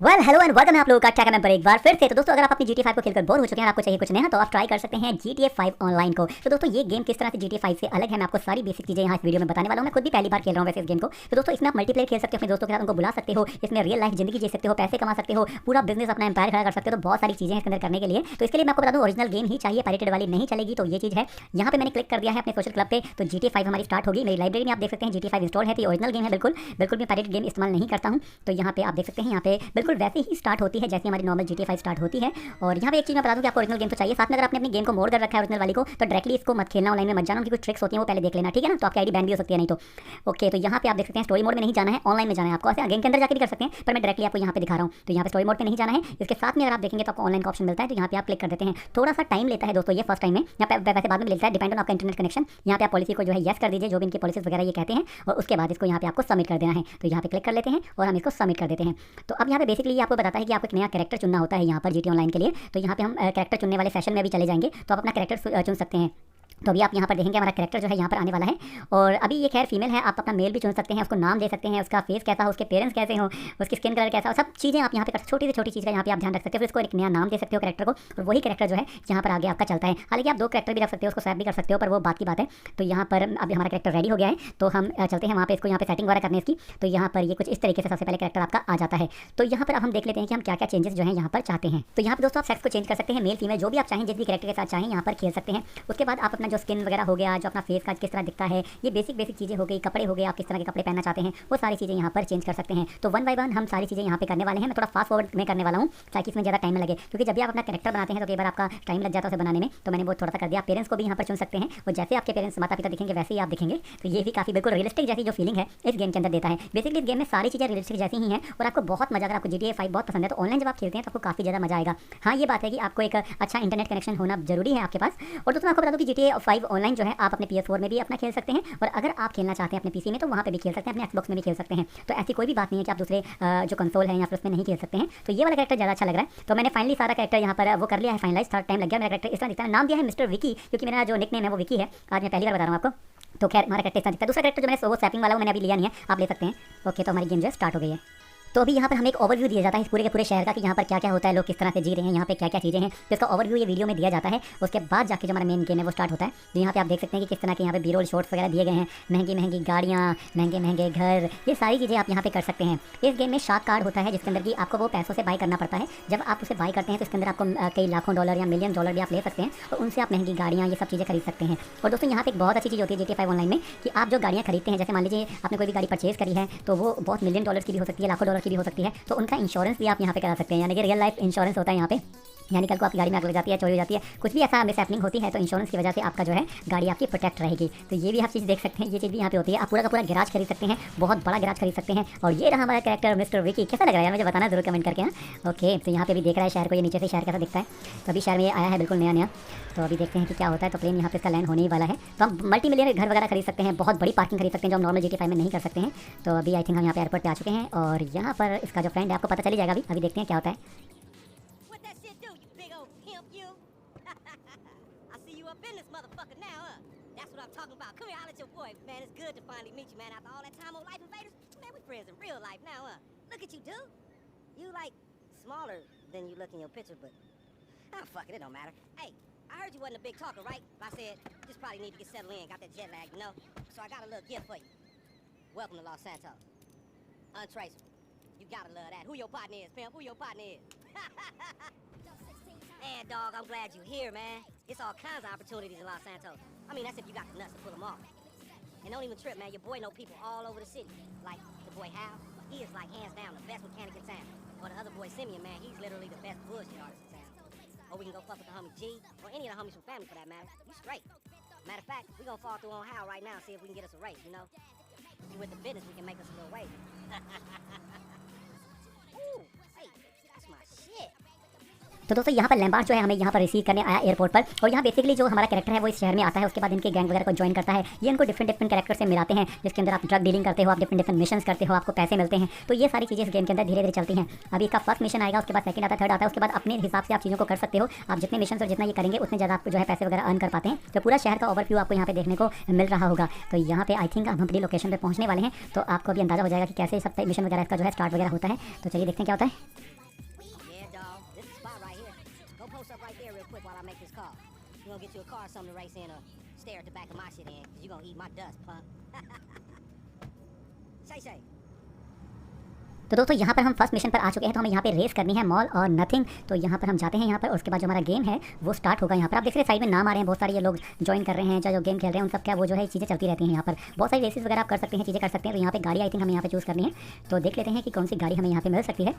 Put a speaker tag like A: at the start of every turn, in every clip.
A: Hello and welcome है आप लोगों का क्या मैं पर एक बार फिर से। तो दोस्तों अगर आप अपनी GTA 5 को खेलकर बोर हो चुके हैं और आपको चाहिए कुछ नया तो आप ट्राई कर सकते हैं GTA 5 ऑनलाइन को। तो दोस्तों ये गेम किस तरह से GTA 5 से अलग है मैं आपको सारी बेसिक चीजें यहाँ इस वीडियो में बताने वाला हूँ। मैं खुद भी पहली बार खेल रहा हूँ वैसे इस गेम को। तो दोस्तों इसमें आप मल्टीप्लेयर खेल सकते हो, अपने दोस्तों के साथ उनको बुला सकते हो, इसमें रियल लाइफ जिंदगी जी सकते हो, पैसे कमा सकते हो, पूरा बिजनेस अपना एम्पायर खड़ा कर सकते हो। तो बहुत सारी चीजें हैं इसके अंदर करने के लिए। तो इसके लिए मैं आपको बता दूँ ओरिजिनल गेम ही चाहिए, पायरेटेड वाली नहीं चलेगी। तो ये चीज़ है, यहाँ पे मैंने क्लिक कर दिया है अपने सोशल क्लब पे। तो GTA 5 हमारी स्टार्ट होगी। मेरी लाइब्रेरी में आप देख सकते हैं GTA 5 इंस्टॉल है। तो ओरिजिनल गेम है, बिल्कुल भी पायरेटेड गेम इस्तेमाल नहीं करता हूँ। तो यहाँ पे आप देख सकते हैं, यहाँ पे बिल्कुल वैसे ही स्टार्ट होती है जैसे हमारी नॉर्मल GTA 5 स्टार्ट होती है। और यहाँ पे एक चीज़ मैं बता दूँ कि आपको ओरिजिनल गेम तो चाहिए, साथ में अगर आपने अपनी गेम को मोड कर रखा है ओरिजिनल वाली को तो डायरेक्टली इसको मत खेलना, ऑनलाइन में मत जाना, उनकी कुछ ट्रिक्स होती हैं वो पहले देख लेना, ठीक है ना। तो आपकी आईडी बैन भी हो सकती है नहीं तो। ओके, तो यहाँ पे आप देख सकते हैं स्टोरी मोड में नहीं जाना है, ऑनलाइन में जाना है आपको। ऐसे गेम के अंदर जाकर भी कर सकते हैं पर मैं डायरेक्टली आपको यहाँ पे दिखा रहा हूँ। तो यहाँ पे स्टोरी मोड में नहीं जाना है। इसके साथ में अगर आप देखेंगे तो आपको ऑनलाइन का ऑप्शन मिलता है। तो यहाँ पे आप क्लिक कर देते हैं। थोड़ा सा टाइम लेता है दोस्तों ये फर्स्ट टाइम में, यहाँ पे वैसे बाद में मिलता है, डिपेंड ऑन आपका इंटरनेट कनेक्शन। यहाँ पे आप पॉलिसी को जो है येस कर दीजिए, जो भी इनकी पॉलिसीज वगैरह ये कहते हैं, और उसके बाद इसको यहाँ पे आपको सबमिट कर देना है। तो यहाँ पे क्लिक कर लेते हैं और हम इसको सबमिट कर देते हैं। तो अब यहाँ पे बेसिकली आपको बताता है कि आपको एक नया कैरेक्टर चुनना होता है यहाँ पर GTA ऑनलाइन के लिए। तो यहाँ पे हम कैरेक्टर चुनने वाले सेशन में भी चले जाएंगे। तो आप अपना कैरेक्टर चुन सकते हैं। तो अभी आप यहाँ पर देखेंगे हमारा कैरेक्टर जो है यहाँ पर आने वाला है। और अभी ये खैर फीमेल है, आप अपना मेल भी चुन सकते हैं, उसको नाम दे सकते हैं, उसका फेस कैसा हो, उसके पेरेंट्स कैसे हो, उसकी स्किन कलर कैसा हो, सब चीज़ें आप यहाँ पे छोटी से छोटी चीज़ का यहाँ पे आप ध्यान रख सकते हो। फिर इसको एक नया नाम दे सकते हो कैरेक्टर को, और वही कैरेक्टर जो है यहाँ पर आगे आपका चलता है। हालांकि आप दो कैरेक्टर भी रख सकते हो, उसको स्वैप भी कर सकते हो, पर वो बात की बात है। तो यहाँ पर अभी हमारा कैरेक्टर रेडी हो गया है। तो हम चलते हैं वहाँ पे, इसको यहाँ पे सेटिंग वगैरह करने इसकी। तो यहाँ पर ये कुछ इस तरीके से सबसे पहले कैरेक्टर आपका आ जाता है। तो यहाँ पर अब हम देख लेते हैं कि हम क्या क्या चेंजेस जो है यहाँ पर चाहते हैं। तो यहाँ पर दोस्तों आप सेक्स को चेंज कर सकते हैं, मेल फीमेल जो भी आप चाहें, जिस भी कैरेक्टर के साथ चाहें यहाँ पर खेल सकते हैं। उसके बाद आप अपना जो स्किन वगैरह हो गया, जो अपना फेस का किस तरह दिखता है, ये बेसिक चीज़ें हो गई, कपड़े हो गए, आप किस तरह के कपड़े पहनना चाहते हैं वो सारी चीज़ें यहाँ पर चेंज कर सकते हैं। तो वन बाय वन हम सारी चीज़ें यहाँ पे करने वाले हैं। मैं थोड़ा फास्ट फॉरवर्ड में करने वाला हूँ ताकि इसमें ज़्यादा टाइम लगे, क्योंकि जब भी आप अपना कैरेक्टर बनाते हैं तो कई बार आपका टाइम लग जाता है उसे बनाने में। तो मैंने वो थोड़ा सा कर दिया। पेरेंट्स को भी यहाँ पर चुन सकते हैं, और जैसे आपके पेरेंट्स माता पिता दिखेंगे वैसे ही आप दिखेंगे। तो ये भी काफ़ी बिल्कुल रियलिस्टिक जैसी जो फीलिंग है इस गेम के अंदर देता है। बेसिकली इस गेम में सारी चीज़ें रियलिस्टिक जैसी ही हैं और आपको बहुत मजा, अगर आपको GTA 5 बहुत पसंद है तो ऑनलाइन जब आप खेलते हैं तो आपको काफ़ी ज़्यादा मजा आएगा। हाँ, ये बात है कि आपको एक अच्छा इंटरनेट कनेक्शन होना जरूरी है आपके पास। और दोस्तों आपको बता दूँ कि GTA 5 ऑनलाइन जो है आप अपने PS4 में भी अपना खेल सकते हैं, और अगर आप खेलना चाहते हैं अपने PC में तो वहाँ पे भी खेल सकते हैं, अपने Xbox में भी खेल सकते हैं। तो ऐसी कोई भी बात नहीं है कि आप दूसरे जो कंसोल है या फिर उसमें नहीं खेल सकते हैं। तो ये वाला कैरेक्टर ज़्यादा अच्छा लग रहा है। तो मैंने फाइनली सारा कैरेक्टर यहाँ पर वो कर लिया है, फाइनलाइज। थोड़ा टाइम लग गया। मेरा कैरेक्टर इस तरह दिखता है, नाम दिया है मिस्टर विकी, क्योंकि मेरा जो निकनेम है वो विकी है। आज मैं पहली बार बता रहा हूँ आपको। तो खैर हमारा कैरेक्टर इस तरह दिखता है। दूसरा कैरेक्टर जो मैंने वो स्वैपिंग वाला वो मैंने अभी लिया नहीं है, आप ले सकते हैं। ओके, तो हमारी गेम जो है स्टार्ट हो गई है। तो अभी यहाँ पर हमें एक ओवरव्यू दिया जाता है इस पूरे के पूरे शहर का, कि यहाँ पर क्या क्या होता है, लोग किस तरह से जी रहे हैं, यहाँ पे क्या क्या चीज़ें हैं। तो इसका ओवरव्यू ये वीडियो में दिया जाता है। उसके बाद जाके जो हमारा मेन गेम है वो स्टार्ट होता है। तो यहाँ पे आप देख सकते हैं कि किस तरह के यहाँ पे बी रोल शॉट्स वगैरह दिए गए हैं, महंगी महंगी गाड़ियाँ, महंगे महंगे घर, ये सारी चीज़ें आप यहाँ पे कर सकते हैं। इस गेम में शार्क कार्ड होता है जिसके अंदर कि आपको वो पैसों से बाय करना पड़ता है। जब आप उसे बाय करते हैं तो इसके अंदर आपको कई लाखों डॉलर या मिलियन डॉलर भी आप ले सकते हैं, और उनसे आप महंगी गाड़ियाँ ये सब चीज़ें खरीद सकते हैं। और दोस्तों यहाँ पे एक बहुत अच्छी चीज़ होती है GTA 5 ऑनलाइन में, कि आप जो गाड़ियाँ खरीदते हैं, जैसे मान लीजिए आपने कोई भी गाड़ी परचेज करी है तो वो बहुत मिलियन डॉलर की भी हो सकती है, लाखों डॉलर की भी हो सकती है। तो उनका इंश्योरेंस भी आप यहाँ पे करा सकते हैं, यानी कि रियल लाइफ इंश्योरेंस होता है यहाँ पे। यानी कल को आपकी गाड़ी में आग लग जाती है, चोरी हो जाती है, कुछ भी ऐसा मिस हैपनिंग होती है तो इंश्योरेंस की वजह से आपका जो है गाड़ी आपकी प्रोटेक्ट रहेगी। तो ये भी आप चीज़ देख सकते हैं, ये चीज़ भी यहाँ पे होती है। आप पूरा का पूरा गैराज खरीद सकते हैं, बहुत बड़ा गैराज खरीद सकते हैं। और ये रहा हमारा कैरेक्टर मिस्टर विकी। कैसा लग रहा है मुझे बताना जरूर कमेंट करके। हाँ, ओके, तो यहाँ पे भी देख रहा है शहर को, ये नीचे से शहर कैसा दिखता है। तो अभी शहर में ये आया है बिल्कुल नया नया। तो अभी देखते हैं कि क्या होता है। तो प्लेन यहाँ पे इसका लैंड होने ही वाला है। तो हम मल्टी मिलियन घर वगैरह खरीद सकते हैं, बहुत बड़ी पार्किंग खरीद सकते हैं, जो हम नॉर्मल GTA 5 में नहीं कर सकते हैं। तो अभी आई थिंक हम यहाँ पे एयरपोर्ट पे आ चुके हैं, और यहाँ पर इसका जो फ्रेंड है आपको पता चली जाएगा। अभी देखते हैं क्या होता है।
B: Motherfucker now, that's what I'm talking about. Come here, I'll let your boy, man. It's good to finally meet you, man. After all that time on Life Invaders, man, we friends in real life now, Look at you, dude. You like smaller than you look in your picture, but fuck it, it don't matter. Hey, I heard you wasn't a big talker, right? I said you just probably need to get settled in. Got that jet lag, you know. So I got a little gift for you. Welcome to Los Santos. Untraceable. You gotta love that. Who your partner is, pimp? Who your partner is? Man, dog, I'm glad you're here, man. It's all kinds of opportunities in Los Santos. I mean, that's if you got the nuts to pull them off. And don't even trip, man. Your boy know people all over the city. Like the boy Hal, he is like hands down the best mechanic in town. Or the other boy Simeon, man, he's literally the best bullshit artist in town. Or we can go fuck with the homie G, or any of the homies from family for that matter. You straight. Matter of fact, we gonna fall through on Hal right now and see if we can get us a race, you know? See, with the business, we can make us a little wave. Ooh, hey, that's my shit.
A: तो दोस्तों यहाँ पर लैम्बार्ड जो है हमें यहाँ पर receive करने आया एयरपोर्ट पर, और यहाँ बेसिकली जो हमारा कैरेक्टर है वो इस शहर में आता है। उसके बाद इनके गैंग वगैरह को ज्वाइन करता है। ये इनको डिफरेंट कैरेक्टर से मिलाते हैं, जिसके अंदर आप ड्रग डीलिंग करते हो, आप डिफरेंट मिशंस करते हो, आपको पैसे मिलते हैं। तो ये सारी चीज़ें इस गेम के अंदर धीरे धीरे चलती हैं। अभी इसका फर्स्ट मिशन आएगा, उसके बाद सेकंड आता है, थर्ड आता है। उसके बाद अपने हिसाब से आप चीज़ों को कर सकते हो। आप जितने मिशन और जितना ये करेंगे उतने ज़्यादा आप जो है पैसे वगैरह अर्न कर पाते हैं। तो पूरा शहर का ओवरव्यू आपको यहाँ पे देखने को मिल रहा होगा। तो यहाँ पे आई थिंक हम अपनी लोकेशन पे पहुँचने वाले हैं। तो आपको भी अंदाजा हो जाएगा कि कैसे सब मिशन वगैरह इसका जो है स्टार्ट वगैरह होता है। तो चलिए देखते हैं क्या होता है।
B: up right there real quick while I make this call. You gonna get you a car or something to race in or stare at the back of my shit in, cause you gonna eat my dust, punk. Say.
A: तो दोस्तों यहाँ पर हम first mission पर आ चुके हैं। तो हमें यहाँ पे रेस करनी है मॉल और नथिंग। तो यहाँ पर हम जाते हैं यहाँ पर और उसके बाद जो हमारा गेम है वो स्टार्ट होगा। यहाँ पर आप देख रहे हैं साइड में नाम आ रहे हैं, बहुत सारे ये लोग ज्वाइन कर रहे हैं, जो गेम खेल रहे हैं उन सब क्या वो जो है चीज़ें चलती रहती हैं। यहाँ पर बहुत सारी रेसेस वगैरह आप कर सकते हैं, चीज़ें कर सकते हैं। तो यहाँ पे गाड़ी आई थिंक हमें यहाँ पे चूज़ करनी है। तो देख लेते हैं कि कौन सी गाड़ी हमें यहाँ पे मिल सकती है।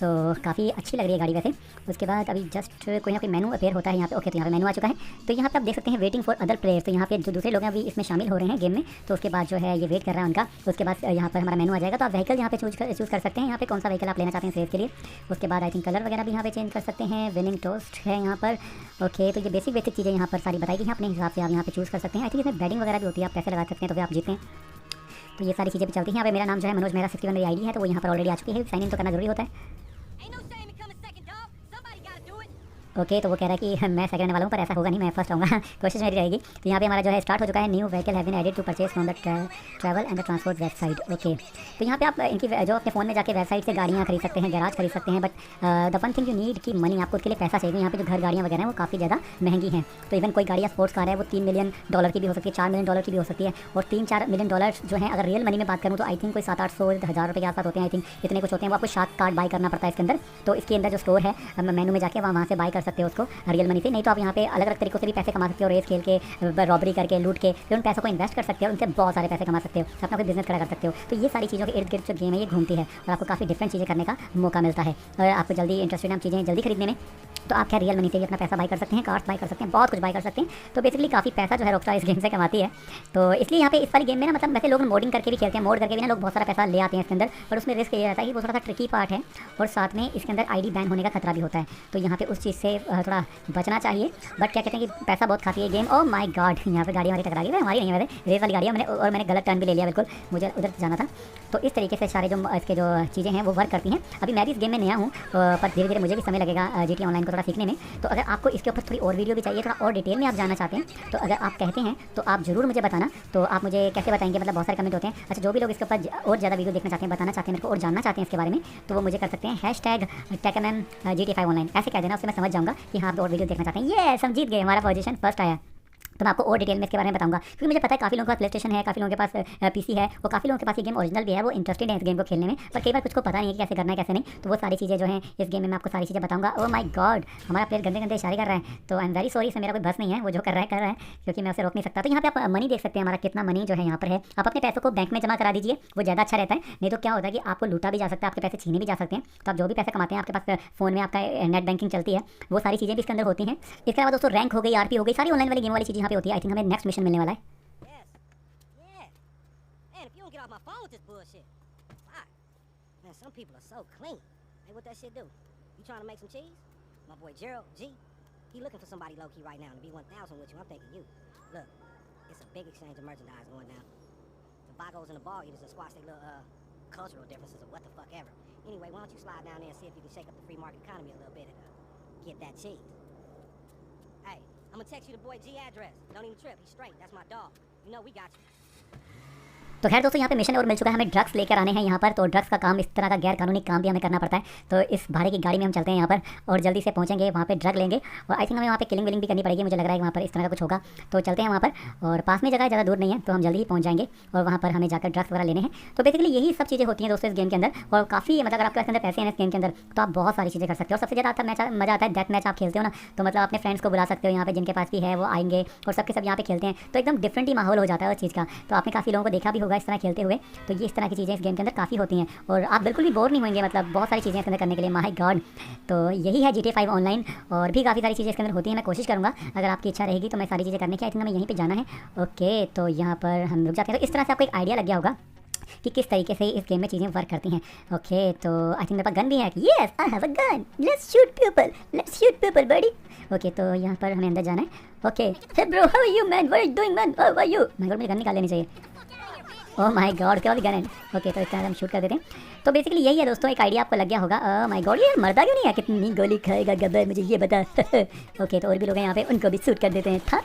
A: तो काफ़ी अच्छी लग रही है गाड़ी वैसे। उसके बाद अभी जस्ट कोई ना कोई मेनू अपेयर होता है यहाँ पे। ओके, तो यहाँ पे मेनू आ चुका है। तो यहाँ पे आप देख सकते हैं वेटिंग फॉर अदर प्लेयर्स। तो यहाँ पे जो दूसरे लोग हैं अभी इसमें शामिल हो रहे हैं गेम में। तो उसके बाद जो है ये वेट कर रहा है उनका। उसके बाद यहाँ पर हमारा मेनू आ जाएगा। तो आप व्हीकल यहाँ पे चूज़ कर सकते हैं, यहाँ पे कौन सा व्हीकल आप लेना चाहते हैं रेस के लिए। उसके बाद आई थिंक कलर वगैरह भी यहाँ पे चेंज कर सकते हैं। विनिंग टोस्ट है यहाँ पर। ओके, तो ये बेसिक चीज़ें यहाँ पर सारी बताई गई हैं, अपने हिसाब से आप यहाँ पे चूज़ कर सकते हैं। आई थिंक इसमें बैटिंग वगैरह भी होती है, आप पैसे लगा सकते हैं तो फिर आप जीते हैं। तो ये सारी चीज़ें भी चलती हैं। यहाँ पे मेरा नाम जो है मनोज मेहरा 61 मेरी आईडी है। तो वो यहाँ पर ऑलरेडी आ चुकी है। साइन इन तो करना जरूरी होता है। ओके, तो वो कह रहा है कि मैं सेकंड आने वाला हूँ, पर ऐसा होगा नहीं, मैं फर्स्ट आऊँगा। कोशिश मेरी रहेगी। तो यहाँ पे हमारा जो है स्टार्ट हो चुका है। New vehicle have been added to purchase from the travel and the transport website. Okay, तो यहाँ पे आप इनकी जो अपने फ़ोन में जाके वेबसाइट से गाड़ियाँ खरीद सकते हैं, गैराज खरीद सकते हैं। But the one thing you need की मनी, आपको उसके लिए पैसा चाहिए। यहाँ पे जो घर गाड़ियाँ वगैरह हैं वो काफ़ी ज़्यादा महंगी हैं। तो इवन कोई गाड़ी या स्पोर्ट्स कार है वो $3 मिलियन की भी हो सकती है, $4 मिलियन की भी हो सकती है। और $3-4 मिलियन जो है अगर रियल मनी में बात करूँ तो आई थिंक कोई 700-800 हज़ार रुपये के आसपास होते हैं। आई थिंक इतने कुछ होते हैं। वो आपको शार्क कार्ड बाय करना पड़ता है इसके अंदर। तो इसके अंदर जो स्टोर है मेनू में जाके वहाँ से बाय कर सकते हो उसको रियल मनी से। नहीं तो आप यहाँ पे अलग अलग तरीकों से भी पैसे कमा सकते हो, रेस खेल के, रॉबरी करके, लूट के, फिर उन पैसों को इन्वेस्ट कर सकते हो, उनसे बहुत सारे पैसे कमा सकते हो, अपना कोई बिजनेस खड़ा कर सकते हो। तो ये सारी चीज़ों के इर्द गिर्द जो गेम है ये घूमती है और आपको काफ़ी डिफरेंट चीज़ें करने का मौका मिलता है। और आपको जल्दी इंटरेस्टेड हैं चीज़ें जल्दी खरीदने में, तो आप क्या रियल मनी से भी अपना पैसा बाय कर सकते हैं, कार्ड्स बाय कर सकते हैं, बहुत कुछ बाय कर सकते हैं। तो बेसिकली काफ़ी पैसा जो है रॉकस्टार इस गेम से कमाती है। तो इसलिए यहाँ पे इस वाली गेम में ना मतलब वैसे लोग मोडिंग करके भी खेलते हैं, मोड करके भी ना लोग बहुत सारा पैसा ले आते हैं इसके अंदर। पर उसमें रिस्क ये रहता है कि वो थोड़ा सा ट्रिकी पार्ट है और साथ में इसके अंदर आईडी बैन होने का खतरा भी होता है। तो यहाँ पे उस चीज़ से थोड़ा बचना चाहिए। बट क्या कहते हैं कि पैसा बहुत खाती है गेम। ओह माय गॉड, यहाँ पे गाड़ी हमारी टकरा गई है। हमारी नहीं है वैसे, रेस वाली गाड़ी है। मैंने गलत टर्न भी ले लिया, बिल्कुल मुझे उधर जाना था। तो इस तरीके से सारे जो इसके जो चीज़ें हैं वो वर्क करती हैं। अभी मैं भी इस गेम में नया हूँ, पर धीरे धीरे मुझे भी समय लगेगा GTA ऑनलाइन को थोड़ा सीखने में। तो अगर आपको इसके ऊपर थोड़ी और वीडियो भी चाहिए, थोड़ा और डिटेल में आप जानना चाहते हैं, तो अगर आप कहते हैं तो आप ज़रूर मुझे बताना। तो आप मुझे कैसे बताएंगे, मतलब बहुत सारे कमेंट होते हैं। अच्छा, जो भी लोग इसके ऊपर और ज़्यादा वीडियो देखना चाहते हैं, बताना चाहते हैं मेरे को और जानना चाहते हैं इसके बारे में, तो वो मुझे कर सकते हैं #TechMM GTA 5 ऑनलाइन ऐसे कह देना। उससे मैं समझ जाऊँगा कि हाँ आप और वीडियो देखना चाहते हैं। ये हम जीत गए, हमारा पोजीशन फर्स्ट आया। तो मैं आपको और डिटेल में इसके बारे में बताऊंगा, क्योंकि मुझे पता है काफ़ी लोगों के पास प्लेस्टेशन है, काफ़ी लोगों के पास पीसी है, वो काफ़ी लोगों के पास ये गेम ओरिजिनल भी है, वो इंटरेस्टेड है इस गेम को खेलने में। पर कई बार कुछ को पता नहीं है कि कैसे करना है कैसे नहीं। तो वो सारी चीज़ें जो हैं इस गेम में मैं आपको सारी चीज़ें बताऊंगा। ओह माय गॉड, हमारा प्लेयर गंदे गंदे इशारे कर रहा है। तो आई एम वेरी सॉरी, इसमें मेरा कोई बस नहीं है, वो जो कर रहा है, क्योंकि मैं उसे रोक नहीं सकता। तो यहाँ पे आप मनी देख सकते हैं, हमारा कितना मनी जो है यहाँ पर है। आप अपने पैसों को बैंक में जमा करा दीजिए, वो ज़्यादा अच्छा रहता है। नहीं तो क्या होता है कि आपको लूटा भी जा सकता है, आपके पैसे छीने भी जा सकते हैं। तो आप जो भी पैसे कमाते हैं, आपके पास फ़ोन में आपका नेट बैंकिंग चलती है, वो सारी चीज़ें भी इसके अंदर होती हैं। इसके अलावा दोस्तों रैंक हो गई, RP हो गई, सारी ऑनलाइन वाली गेम वाली चीज़ यहाँ पे होती है। आई थिंक हमें नेक्स्ट मिशन मिलने वाला है।
B: Get off my phone with this bullshit. Fuck. Man, some people are so clean. Hey, what that shit do? You trying to make some cheese? My boy Gerald G, he looking for somebody low-key right now to be 1,000 with you. I'm thinking you. Look, it's a big exchange of merchandise going down. The Vagos and the Ball Eaters are squash their little cultural differences or what the fuck ever. Anyway, why don't you slide down there and see if you can shake up the free market economy a little bit and get that cheese. Hey, I'm gonna text you the boy G address. Don't even trip, he's straight. That's my dog. You know we got you.
A: तो खैर दोस्तों यहाँ पे mission और मिल चुका है, हमें drugs लेकर आने हैं यहाँ पर। तो ड्रग्स का काम, इस तरह का गैर कानूनी काम भी हमें करना पड़ता है। तो इस भाड़े की गाड़ी में हम चलते हैं यहाँ पर और जल्दी से पहुँचेंगे, वहाँ पे ड्रग लेंगे। और आई थिंक हमें वहाँ पे किलिंग विलिंग भी करनी पड़ेगी, मुझे लग रहा है कि वहाँ पर इस तरह का कुछ होगा। तो चलते हैं वहाँ पर, और पास में जगह है, ज़्यादा दूर नहीं है, तो हम जल्दी ही पहुँच जाएंगे और वहाँ पर हमें जाकर ड्रग्स वगैरह लेने हैं। तो बेसिकली यही सब चीज़ें होती हैं दोस्तों इस गेम के अंदर। और काफ़ी मतलब अगर आपके अंदर पैसे हैं इस गेम के अंदर, तो आप बहुत सारी चीज़ें कर सकते हो। और सबसे ज़्यादा आपका मज़ा आता है डेथ मैच आप खेलते हो ना, तो मतलब अपने फ्रेंड्स को बुला सकते हो यहाँ पे, जिनके पास भी है वो आएंगे और सबके सब यहाँ पे खेलते हैं। तो एकदम डिफरेंट ही माहौल हो जाता है उस चीज़ का। तो आपने काफ़ी लोगों को देखा भी होगा इस तरह खेलते हुए। तो ये इस तरह की चीज़ें इस गेम के अंदर काफ़ी होती हैं और आप बिल्कुल भी बोर नहीं होंगे, मतलब बहुत सारी चीज़ें इसके अंदर करने के लिए। माय गॉड, तो यही है GTA 5 ऑनलाइन। और भी काफ़ी सारी चीज़ें इसके अंदर होती हैं। मैं कोशिश करूँगा, अगर आपकी इच्छा रहेगी तो मैं सारी चीज़ें करने की। आई थिंक हमें यहीं पे जाना है। ओके, तो यहाँ पर हम रुक जाते हैं। तो इस तरह से आपको एक आइडिया लग गया होगा कि किस तरीके से इस गेम में चीज़ें वर्क करती हैं। ओके, तो आई थिंक मेरे पास गन भी है। Yes, I have a gun, let's shoot people buddy. Okay, तो यहाँ पर हमें अंदर जाना है। Okay, hey bro, how are you man, what are you doing man, how are you. My god, मुझे गन निकाल लेनी चाहिए। ओह माय गॉड, क्या भी गन है। ओके, तो इस तरह हम शूट कर देते हैं। तो बेसिकली यही है दोस्तों, एक आइडिया आपको लग गया होगा। ओह माय गॉड, ये मरता क्यों नहीं है, कितनी गोली खाएगा गब्बर, मुझे ये बता। ओके, तो और भी लोग हैं यहाँ पे, उनको भी शूट कर देते हैं। था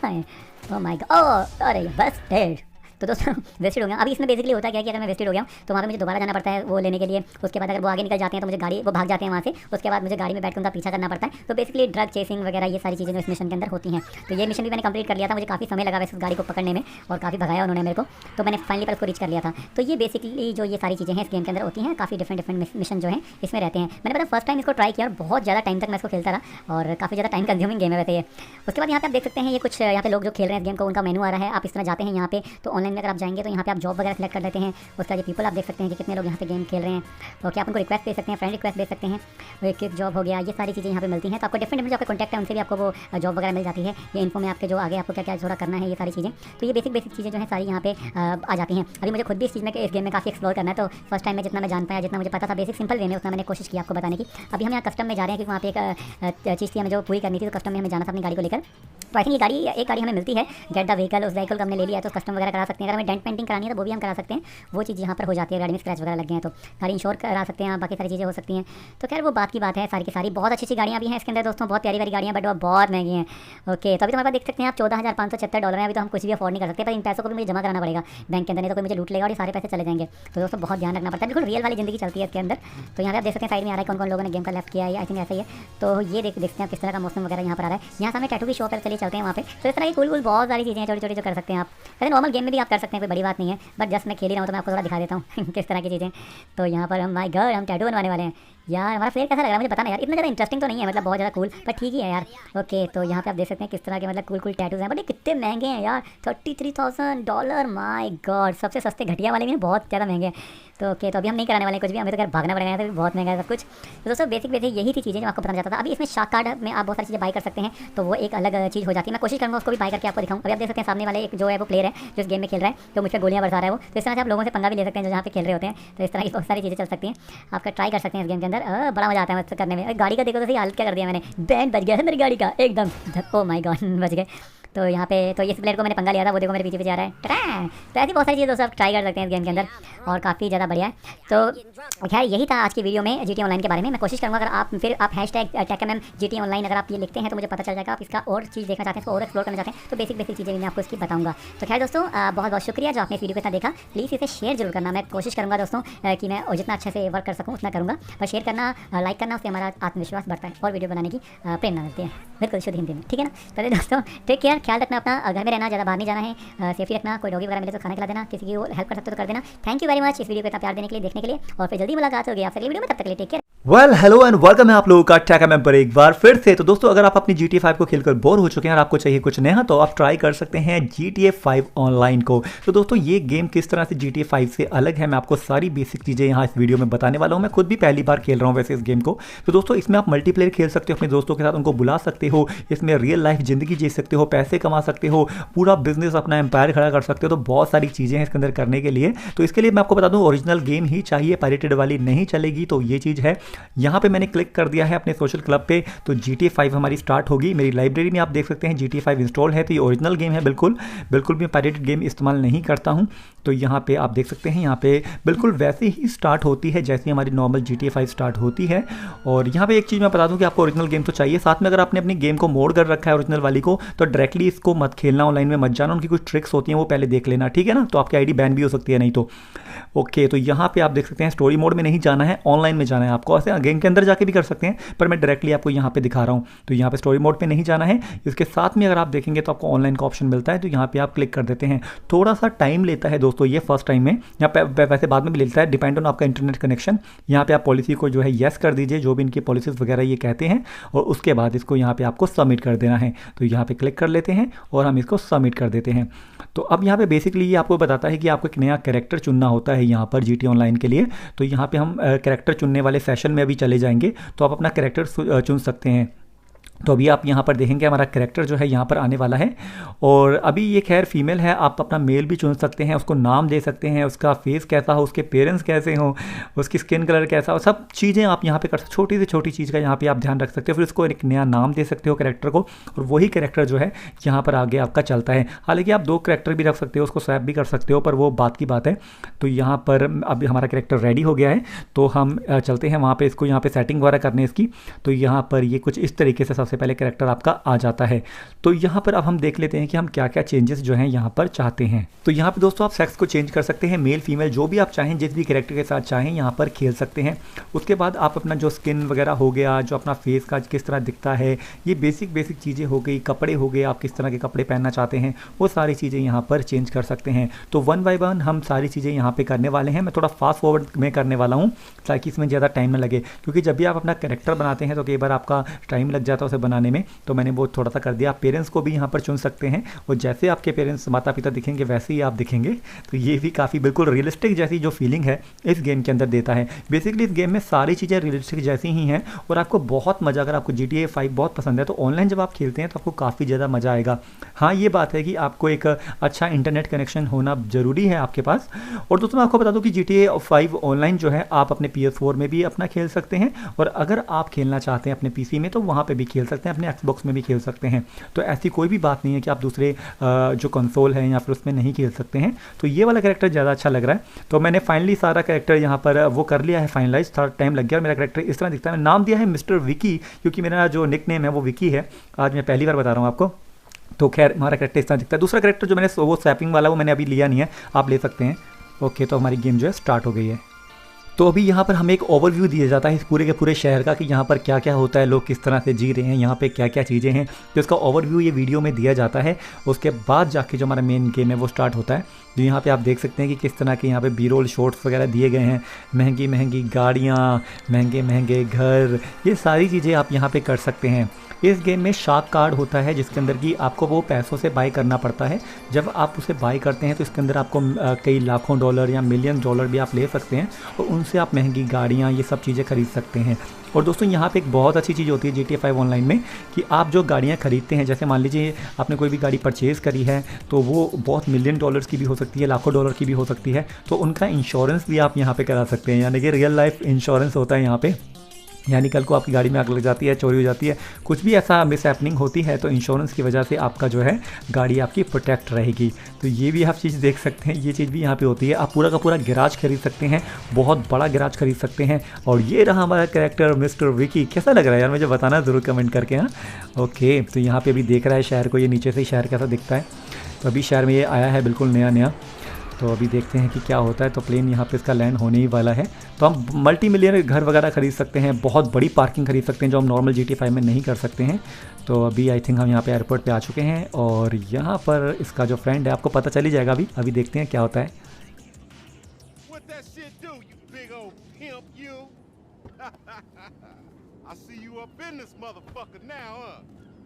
A: ओह माय गॉड, अरे बस डेड। तो दोस्तों वेस्टेड हो गया। अभी इसमें बेसिकली होता क्या है कि अगर मैं वेस्टेड हो गया तो वहाँ पे मुझे दोबारा जाना पड़ता है वो लेने के लिए। उसके बाद अगर वो आगे निकल जाते हैं तो मुझे गाड़ी वो भाग जाते हैं वहाँ से, उसके बाद मुझे गाड़ी में बैठ कर उनका पीछा करना पड़ता है। तो बेसिकली ड्रग चेसिंग वगैरह ये सारी चीज़ें जो इस मिशन के अंदर होती हैं। तो ये मिशन भी मैंने कंप्लीट कर लिया था, मुझे काफ़ी समय लगा वैसे उस गाड़ी को पकड़ने में और काफ़ी भगाया उन्होंने मेरे को, तो मैंने फाइनली पर उसको रीच कर लिया था। तो ये बेसिकली जो ये सारी चीज़ें हैं इस गेम के अंदर होती हैं, काफ़ी डिफरेंट मिशन जो हैं इसमें रहते हैं। मैंने पता फर्स्ट टाइम इसको ट्राई किया और बहुत ज़्यादा टाइम तक मैं इसको खेलता रहा और काफ़ी ज़्यादा टाइम कंज्यूमिंग गेम है वैसे ये। उसके बाद यहाँ पे आप देख सकते हैं ये कुछ यहाँ पे लोग जो खेल रहे हैं इस गेम को उनका मेनू आ रहा है। आप इस तरह जाते हैं यहाँ पे, तो ऑनलाइन में अगर आप जाएंगे तो यहाँ पे आप जॉब वगैरह सेलेक्ट कर लेते हैं। उसके बाद ये पीपल आप देख सकते हैं कि कितने लोग यहाँ पे गेम खेल रहे हैं। ओके, आप उनको रिक्वेस्ट दे सकते हैं, फ्रेंड रिक्वेस्ट दे सकते हैं, एक जॉब हो गया, ये सारी चीज़ें यहाँ पे मिलती हैं। तो आपको डिफरेंट जो आपके कॉन्टैक्ट है उनसे भी आपको वो जॉब वगैरह मिल जाती है। ये इन्फो में आपके जो आगे आपको क्या क्या थोड़ा करना है ये सारी चीज़ें, तो ये बेसिक चीज़ें जो है सारी यहाँ पे आ जाती हैं। अभी मुझे खुद भी इस चीज़ में इस गेम में काफ़ी एक्सप्लोर करना है, तो फर्स्ट टाइम में जितना मैं जान पाया, जितना मुझे पता था बेसिक सिंपल वे में, उतना मैंने कोशिश की आपको बताने की। अभी हम यहाँ कस्टम में जा रहे हैं क्योंकि वहाँ पे एक चीज़ थी हमें जो पूरी करनी थी, तो कस्टम में हमें जाना था अपनी गाड़ी को लेकर। तो आई थिंक ये एक गाड़ी हमें मिलती है, गेट द व्हीकल, उस व्हीकल को हमने ले लिया है तो कस्टम वगैरह करा सकते हैं। अगर हमें डेंट पेंटिंग करानी है तो वो भी हम करा सकते हैं, वो चीज़ यहाँ पर हो जाती है। गाड़ी में स्क्रैच वगैरह लग गए हैं तो गाड़ी इंश्योर करा सकते हैं, बाकी सारी चीज़ें हो सकती हैं। तो खैर वो बात की बात है, सारी की सारी बहुत अच्छी गाड़ियाँ भी हैं इसके अंदर दोस्तों, बहुत प्यारी गाड़ियाँ, बट वो बहुत महंगी हैं। ओके, तो अभी तो हमारे पास देख सकते हैं आप $14,576 हैं। अभी तो हम कुछ भी अफोर्ड नहीं कर सकते, पर इन पैसों को भी मुझे जमा कराना पड़ेगा बैंक के अंदर, नहीं तो कोई मुझे लूट लेगा और ये सारे पैसे चले जाएंगे। तो दोस्तों बहुत ध्यान रखना पड़ता है, बिल्कुल रियल वाली जिंदगी चलती है इसके अंदर। तो यहाँ पे आप देख सकते हैं साइड में आ रहा है कौन कौन लोगों ने गेम का लेफ्ट किया है, आई थिंक ऐसा ही है। तो ये देखते हैं आप किस तरह का मौसम वगैरह यहाँ पर आ रहा है। यहाँ सामने टैटू की शॉप है, चलिए चलते हैं वहाँ पे। तो इस तरह की कुल बहुत सारी चीज़ें छोटी छोटी जो कर सकते हैं आप। वैसे नॉर्मल गेम में भी आप कर सकते हैं, कोई बड़ी बात नहीं है, बट जस्ट मैं खेल ही रहा हूँ तो मैं आपको थोड़ा दिखा देता हूँ किस तरह की चीज़ें। तो यहाँ पर हम माय गॉड हम टैटू बनवाने वाले हैं यार। हमारा फ्लेयर कैसा लग रहा है मुझे पता नहीं यार, इतना ज़्यादा इंटरेस्टिंग तो नहीं है, मतलब बहुत ज़्यादा कूल, पर ठीक ही है यार। ओके, तो यहाँ पे आप देख सकते हैं किस तरह के मतलब कूल टैटूज हैं, बट ये कितने महंगे हैं यार, $33,000। माय गॉड, सबसे सस्ते घटिया वाले भी हैं, बहुत ज़्यादा महंगे हैं। तो ओके, तो अभी हम नहीं कराने वाले कुछ भी, हमें तो घर भागना पड़ेगा, तो बहुत महंगा है सब कुछ। तो दोस्तों बेसिक यही थी चीज़ें जो आपको बताना चाहता था। अभी इसमें शार्क कार्ड में आप बहुत सारी चीज़ें बाई कर सकते हैं, तो वो एक अलग चीज़ हो जाती है। मैं कोशिश करूँगा उसको भी बाई करके आपको दिखाऊँ। अभी आप देख सकते हैं सामने वाले एक जो है वो प्लेयर है जो इस गेम में खेल रहा है, जो मुझ पर गोलियाँ बरसा रहा है वो। तो इस तरह से आप लोगों से पंगा भी ले सकते हैं जो जहाँ पे खेल रहे होते हैं। तो इस तरह की बहुत सारी चीज़ें चल सकती हैं, आपका ट्राई कर सकते हैं इस गेम के अंदर। बड़ा मजा आता है मतलब करने में। गाड़ी का देखो तो सही हालत क्या कर दिया मैंने, बैंड बज गया है मेरी गाड़ी का एकदम। ओ माय गॉड बच गए। तो यहाँ पे तो इस प्लेयर को मैंने पंगा लिया था, वो देखो मेरे पीछे आ रहा है। तो ऐसी बहुत सारी चीज़ें दोस्तों आप ट्राई कर सकते हैं इस गेम के अंदर और काफ़ी ज़्यादा बढ़िया है। तो खैर यही था आज की वीडियो में GTA ऑनलाइन के बारे में। मैं कोशिश करूँगा अगर आप हैशटैग टेकएमएम GTA ऑनलाइन अगर आप ये लिखते हैं तो मुझे पता चल जाएगा आप इसका और चीज़ देखना चाहते हैं, इसको और एक्सप्लोर करना चाहते हैं, तो बेसिक चीज़ें मैं आपको इसकी बताऊँगा। तो खैर दोस्तों बहुत बहुत शुक्रिया जो आपने इस वीडियो को इतना देखा। प्लीज़ इसे शेयर जरूर करना, मैं कोशिश करूँगा दोस्तों कि मैं जितना अच्छे से वर्क कर सकूँ उतना करूँगा। पर शेयर करना, लाइक करना, उससे हमारा आत्मविश्वास बढ़ता है और वीडियो बनाने की प्रेरणा मिलती है, बिल्कुल शुद्ध हिंदी में, ठीक है ना। पहले दोस्तों टेक केयर, ख्याल रखना अपना, घर में रहना, ज़्यादा बाहर नहीं जाना है, सेफ्टी रखना। कोई डॉगी वगैरह मिले तो खाना खिला देना, किसी की हेल्प कर सकते हो तो कर देना। थैंक यू वेरी मच इस वीडियो को इतना प्यार देने के लिए, देखने के लिए, और फिर जल्दी मुलाकात होगी आपसे अगली वीडियो में। तब तक के लिए take care.
C: Well hello and welcome है आप लोगों का टेकएमएम पर एक बार फिर से। तो दोस्तों अगर आप अपनी GTA 5 को खेलकर बोर हो चुके हैं और आपको चाहिए कुछ नया, तो आप ट्राई कर सकते हैं GTA 5 ऑनलाइन को। तो दोस्तों ये गेम किस तरह से GTA 5 से अलग है, मैं आपको सारी बेसिक चीज़ें यहाँ इस वीडियो में बताने वाला हूँ। मैं खुद भी पहली बार खेल रहा हूँ वैसे इस गेम को। तो दोस्तों इसमें आप मल्टीप्लेयर खेल सकते हो अपने दोस्तों के साथ, उनको बुला सकते हो, इसमें रियल लाइफ जिंदगी जी सकते हो, पैसे कमा सकते हो, पूरा बिजनेस अपना एम्पायर खड़ा कर सकते हो। तो बहुत सारी चीज़ें हैं इसके अंदर करने के लिए। तो इसके लिए मैं आपको बता दूँ ओरिजिनल गेम ही चाहिए, पायरेटेड वाली नहीं चलेगी। तो ये चीज़ है, यहाँ पे मैंने क्लिक कर दिया है अपने सोशल क्लब पे, तो GTA 5 हमारी स्टार्ट होगी। मेरी लाइब्रेरी में आप देख सकते हैं GTA 5 इंस्टॉल है। तो ये ओरिजिनल गेम है, बिल्कुल भी पायरेटेड गेम इस्तेमाल नहीं करता हूँ। तो यहाँ पे आप देख सकते हैं, यहाँ पे बिल्कुल वैसे ही स्टार्ट होती है जैसे हमारी नॉर्मल GTA 5 स्टार्ट होती है। और यहाँ पे एक चीज़ मैं बता दूँ कि आपको ओरिजिनल गेम तो चाहिए, साथ में अगर आपने अपनी गेम को मोड कर रखा है ओरिजिनल वाली को, तो डायरेक्टली इसको मत खेलना, ऑनलाइन में मत जाना, उनकी कुछ ट्रिक्स होती हैं वो पहले देख लेना, ठीक है ना। तो आपकी ID बैन भी हो सकती है नहीं तो। ओके, तो यहाँ पे आप देख सकते हैं स्टोरी मोड में नहीं जाना है, ऑनलाइन में जाना है आपको। ऐसे गेम के अंदर जाके भी कर सकते हैं, पर मैं डायरेक्टली आपको यहाँ पे दिखा रहा हूँ। तो यहाँ पे स्टोरी मोड पे नहीं जाना है। इसके साथ में अगर आप देखेंगे तो आपको ऑनलाइन का ऑप्शन मिलता है, तो यहाँ पे आप क्लिक कर देते हैं। थोड़ा सा टाइम लेता है दोस्तों ये फर्स्ट टाइम में, यहाँ पे वैसे बाद में भी लेता है, डिपेंड ऑन आपका इंटरनेट कनेक्शन। यहाँ पे आप पॉलिसी को जो है येस कर दीजिए, जो भी इनकी पॉलिसीज़ वगैरह ये कहते हैं, और उसके बाद इसको यहाँ पे आपको सबमिट कर देना है। तो यहाँ पे क्लिक कर लेते हैं और हम इसको सबमिट कर देते हैं। तो अब यहाँ पे बेसिकली ये आपको बताता है कि आपको एक नया कैरेक्टर चुनना होता है यहाँ पर GTA ऑनलाइन के लिए। तो यहाँ पे हम कैरेक्टर चुनने वाले सेशन में अभी चले जाएंगे, तो आप अपना कैरेक्टर चुन सकते हैं। तो अभी आप यहाँ पर देखेंगे हमारा कैरेक्टर जो है यहाँ पर आने वाला है, और अभी ये खैर फीमेल है। आप अपना मेल भी चुन सकते हैं, उसको नाम दे सकते हैं, उसका फेस कैसा हो, उसके पेरेंट्स कैसे हो, उसकी स्किन कलर कैसा हो, सब चीज़ें आप यहाँ पे कर सकते। छोटी से छोटी चीज़ का यहाँ पे आप ध्यान रख सकते हो। फिर उसको एक नया नाम दे सकते हो कैरेक्टर को, और वही कैरेक्टर जो है यहाँ पर आगे आपका चलता है। हालांकि आप 2 कैरेक्टर भी रख सकते हो, उसको स्वैप भी कर सकते हो, पर वो बात की बात है। तो यहाँ पर अभी हमारा कैरेक्टर रेडी हो गया है, तो हम चलते हैं वहाँ पर, इसको यहाँ पर सेटिंग वगैरह करने इसकी। तो यहाँ पर ये कुछ इस तरीके से सबसे पहले कैरेक्टर आपका आ जाता है। तो यहाँ पर अब हम देख लेते हैं कि हम क्या क्या चेंजेस जो हैं यहाँ पर चाहते हैं। तो यहाँ पे दोस्तों आप सेक्स को चेंज कर सकते हैं, मेल फीमेल जो भी आप चाहें, जिस भी कैरेक्टर के साथ चाहें यहाँ पर खेल सकते हैं। उसके बाद आप अपना जो स्किन वगैरह हो गया, जो अपना फेस का किस तरह दिखता है, ये बेसिक चीज़ें हो गई, कपड़े हो गए, आप किस तरह के कपड़े पहनना चाहते हैं वो सारी चीज़ें यहाँ पर चेंज कर सकते हैं। तो 1 बाय 1 हम सारी चीज़ें यहाँ पे करने वाले हैं। मैं थोड़ा फास्ट फॉरवर्ड में करने वाला हूँ ताकि इसमें ज़्यादा टाइम न लगे, क्योंकि जब भी आप अपना कैरेक्टर बनाते हैं तो कई बार आपका टाइम लग जाता है उसे बनाने में, तो मैंने वो थोड़ा सा कर दिया। आप पेरेंट्स को भी यहाँ पर चुन सकते हैं और जैसे आपके पेरेंट्स माता पिता दिखेंगे वैसे ही आप दिखेंगे। तो ये भी काफ़ी बिल्कुल रियलिस्टिक जैसी जो फीलिंग है इस गेम के अंदर देता है। बेसिकली इस गेम में सारी चीज़ें रियलिस्टिक जैसी ही हैं और आपको बहुत मज़ा, अगर आपको GTA 5 बहुत पसंद है तो ऑनलाइन जब आप खेलते हैं तो आपको काफ़ी ज़्यादा मज़ा आएगा। हाँ, ये बात है कि आपको एक अच्छा इंटरनेट कनेक्शन होना ज़रूरी है आपके पास। और दोस्तों मैं आपको बता दूं कि GTA 5 ऑनलाइन जो है आप अपने PS4 में भी अपना खेल सकते हैं और अगर आप खेलना चाहते हैं अपने PC में तो वहाँ पे भी खेल सकते हैं, अपने Xbox में भी खेल सकते हैं। तो ऐसी कोई भी बात नहीं है कि आप दूसरे जो कंसोल है या फिर उसमें नहीं खेल सकते हैं। तो ये वाला कैरेक्टर ज़्यादा अच्छा लग रहा है। तो मैंने फाइनली सारा कैरेक्टर यहाँ पर वो कर लिया है फाइनलाइज, थोड़ा टाइम लग गया और मेरा कैरेक्टर इस तरह दिखता है। नाम दिया है मिस्टर विकी, क्योंकि मेरा जो निक नेम है वो विकी है। आज मैं पहली बार बता रहा हूँ आपको। तो खैर हमारा कैरेक्टर इस तरह दिखता है। दूसरा कैरेक्टर जो मैंने वो स्वैपिंग वाला वो मैंने अभी लिया नहीं है, आप ले सकते हैं। ओके, तो हमारी गेम जो है स्टार्ट हो गई है। तो अभी यहाँ पर हमें एक ओवरव्यू दिया जाता है इस पूरे के पूरे शहर का कि यहाँ पर क्या क्या होता है, लोग किस तरह से जी रहे हैं, यहाँ पे क्या क्या चीज़ें हैं। तो इसका ओवरव्यू ये वीडियो में दिया जाता है। उसके बाद जाके जो हमारा मेन गेम है वो स्टार्ट होता है। तो यहाँ पे आप देख सकते हैं कि किस तरह के यहाँ पे बी रोल शॉट्स वगैरह दिए गए हैं। महंगी महंगी गाड़ियाँ, महंगे महंगे घर, ये सारी चीज़ें आप यहाँ पे कर सकते हैं। इस गेम में शार्क कार्ड होता है जिसके अंदर कि आपको वो पैसों से बाई करना पड़ता है। जब आप उसे बाई करते हैं तो इसके अंदर आपको कई लाखों डॉलर या मिलियन डॉलर भी आप ले सकते हैं और उनसे आप महंगी गाड़ियाँ ये सब चीज़ें खरीद सकते हैं। और दोस्तों यहाँ पे एक बहुत अच्छी चीज़ होती है GTA 5 ऑनलाइन में कि आप जो गाड़ियाँ खरीदते हैं, जैसे मान लीजिए आपने कोई भी गाड़ी परचेज़ करी है तो वो बहुत मिलियन डॉलर्स की भी हो सकती है, लाखों डॉलर की भी हो सकती है। तो उनका इंश्योरेंस भी आप यहाँ पे करा सकते हैं, यानी कि रियल लाइफ इंश्योरेंस होता है यहाँ पे। यानी कल को आपकी गाड़ी में आग लग जाती है, चोरी हो जाती है, कुछ भी ऐसा मिस हैपनिंग होती है तो इंश्योरेंस की वजह से आपका जो है गाड़ी आपकी प्रोटेक्ट रहेगी। तो ये भी आप चीज़ देख सकते हैं, ये चीज़ भी यहाँ पे होती है। आप पूरा का पूरा गैराज खरीद सकते हैं, बहुत बड़ा गैराज खरीद सकते हैं। और ये रहा हमारा कैरेक्टर मिस्टर विकी। कैसा लग रहा है यार, मुझे बताना ज़रूर कमेंट करके। हाँ ओके, तो यहाँ पर अभी देख रहा है शहर को, ये नीचे से शहर कैसा दिखता है। तो अभी शहर में ये आया है बिल्कुल नया। तो अभी देखते हैं कि क्या होता है। तो प्लेन यहाँ पे इसका लैंड होने ही वाला है। तो हम मल्टी मिलियन घर वगैरह खरीद सकते हैं, बहुत बड़ी पार्किंग खरीद सकते हैं जो हम नॉर्मल GTA 5 में नहीं कर सकते हैं। तो अभी आई थिंक हम यहाँ पे एयरपोर्ट पे आ चुके हैं और यहाँ पर इसका जो फ्रेंड है आपको पता चल ही जाएगा। अभी देखते हैं क्या होता है।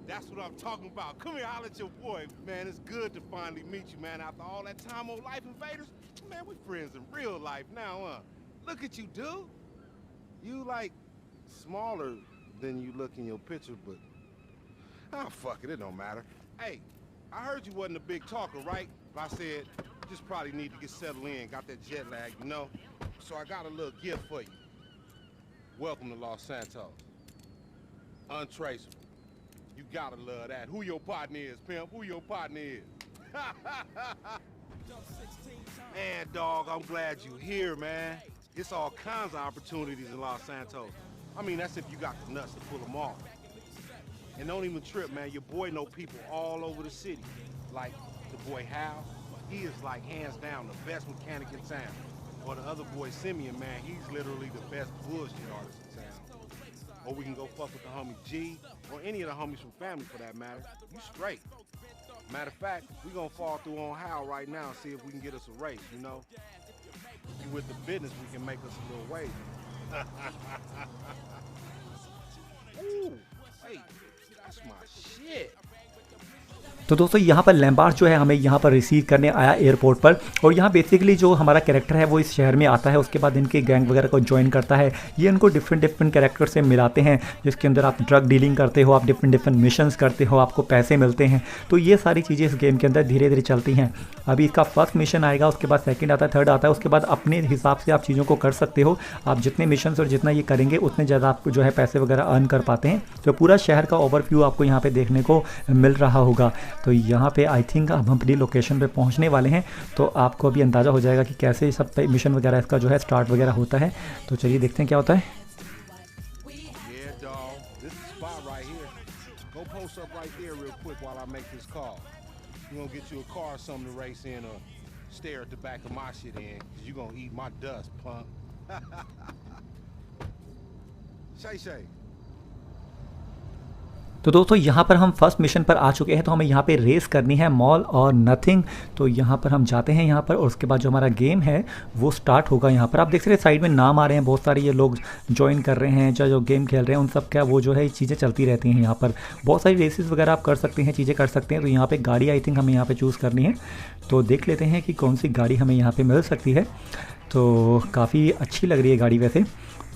D: That's what I'm talking about. Come here, holler at your boy, man. It's good to finally meet you, man. After all that time on Life Invaders, man, we friends in real life now, huh? Look at you, dude. You like smaller than you look in your picture, but fuck it, it don't matter. Hey, I heard you wasn't a big talker, right? But I said you just probably need to get settled in. Got that jet lag, you know. So I got a little gift for you. Welcome to Los Santos. Untraceable. You gotta love that. Who your partner is, pimp? Who your partner is? Man, dog, I'm glad you here, man. It's all kinds of opportunities in Los Santos. I mean, that's if you got the nuts to pull them off. And don't even trip, man. Your boy know people all over the city. Like the boy Hal. He is like hands down the best mechanic in town. Or the other boy Simeon, man. He's literally the best bullshit artist in town. Or we can go fuck with the homie G, or any of the homies from family for that matter. You straight. Matter of fact, we gonna fall through on Hal right now and see if we can get us a race, you know? You with the business, we can make us a little wager. Ooh, hey, that's my shit.
C: तो दोस्तों यहाँ पर लैम्बार्ड जो है हमें यहाँ पर receive करने आया एयरपोर्ट पर। और यहाँ बेसिकली जो हमारा कैरेक्टर है वो इस शहर में आता है, उसके बाद इनके गैंग वगैरह को ज्वाइन करता है। ये इनको डिफरेंट कैरेक्टर से मिलाते हैं, जिसके अंदर आप ड्रग डीलिंग करते हो, आप डिफरेंट मिशंस करते हो, आपको पैसे मिलते हैं। तो ये सारी चीज़ें इस गेम के अंदर धीरे धीरे चलती हैं। अभी इसका फर्स्ट मिशन आएगा, उसके बाद सेकंड आता है, थर्ड आता है, उसके बाद अपने हिसाब से आप चीज़ों को कर सकते हो। आप जितने मिशन और जितना ये करेंगे उतने ज़्यादा आपको जो है पैसे वगैरह अर्न कर पाते हैं। तो पूरा शहर का ओवरव्यू आपको यहाँ पे देखने को मिल रहा होगा। तो यहाँ पे आई थिंक अब हम अपनी लोकेशन पे पहुँचने वाले हैं, तो आपको अभी अंदाज़ा हो जाएगा कि कैसे सब मिशन वगैरह इसका जो है स्टार्ट वगैरह होता है। तो चलिए देखते हैं क्या होता है।
D: dawg. This is the spot right here. Go post up right there real quick while I make this call. You gonna get you a car or something to race in or stare at the back of my shit in, cause you gonna eat my dust, punk. Shay.
C: तो दोस्तों यहाँ पर हम first mission पर आ चुके हैं। तो हमें यहाँ पे रेस करनी है मॉल और नथिंग। तो यहाँ पर हम जाते हैं यहाँ पर और उसके बाद जो हमारा गेम है वो स्टार्ट होगा। यहाँ पर आप देख सकते हैं साइड में नाम आ रहे हैं, बहुत सारे ये लोग ज्वाइन कर रहे हैं, जो गेम खेल रहे हैं उन सब का वो जो है चीज़ें चलती रहती हैं। यहाँ पर बहुत सारी रेसेस वगैरह आप कर सकते हैं, चीज़ें कर सकते हैं। तो यहाँ पर गाड़ी आई थिंक हमें यहाँ पर चूज़ करनी है। तो देख लेते हैं कि कौन सी गाड़ी हमें यहाँ पर मिल सकती है। तो काफ़ी अच्छी लग रही है गाड़ी वैसे।